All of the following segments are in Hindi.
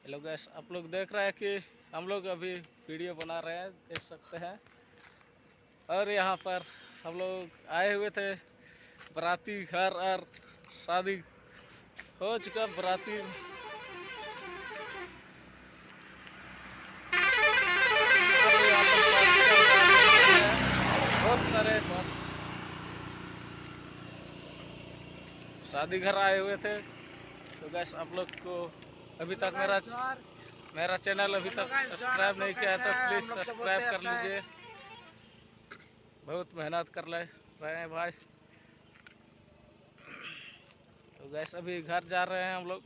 हेलो गैस, आप लोग देख रहे हैं कि हम लोग अभी वीडियो बना रहे हैं, देख सकते हैं। और यहाँ पर हम लोग आए हुए थे बाराती घर, और शादी हो चुका बाराती। और यहाँ पर पार्टी चल रहा है, देख सकते हैं बहुत सारे बस शादी घर आए हुए थे। तो गैस, आप लोग को अभी तक मेरा चैनल अभी तक सब्सक्राइब नहीं किया है तो प्लीज़ सब्सक्राइब कर लीजिए। बहुत मेहनत कर रहे हैं भाई। तो गैस, अभी घर जा रहे हैं हम लोग।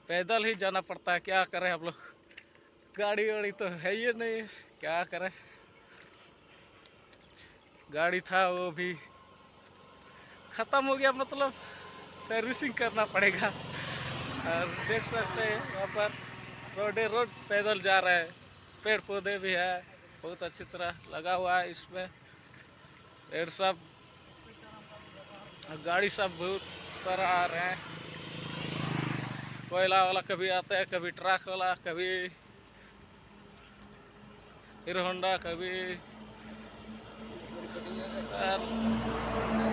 पैदल ही जाना पड़ता है, क्या करें हम लोग, गाड़ी वाड़ी तो है ही नहीं, क्या करें। गाड़ी था वो भी ख़त्म हो गया, मतलब सर्विसिंग करना पड़ेगा। और देख सकते हैं वहाँ पर रोड पैदल जा रहे हैं। पेड़ पौधे भी है, बहुत अच्छी तरह लगा हुआ है इसमें पेड़ सब। गाड़ी सब बहुत सारा आ रहे हैं, कोयला वाला कभी आता है, कभी ट्रक वाला, कभी हीरो होंडा, कभी।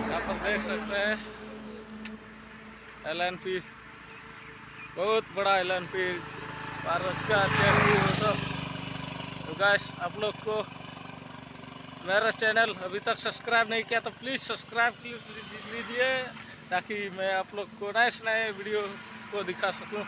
यहाँ पर देख सकते हैं LNP, बहुत बड़ा LNP पारस का तो गैस, आप लोग को मेरा चैनल अभी तक सब्सक्राइब नहीं किया तो प्लीज़ सब्सक्राइब कीजिए, ताकि मैं आप लोग को नए वीडियो को दिखा सकूं।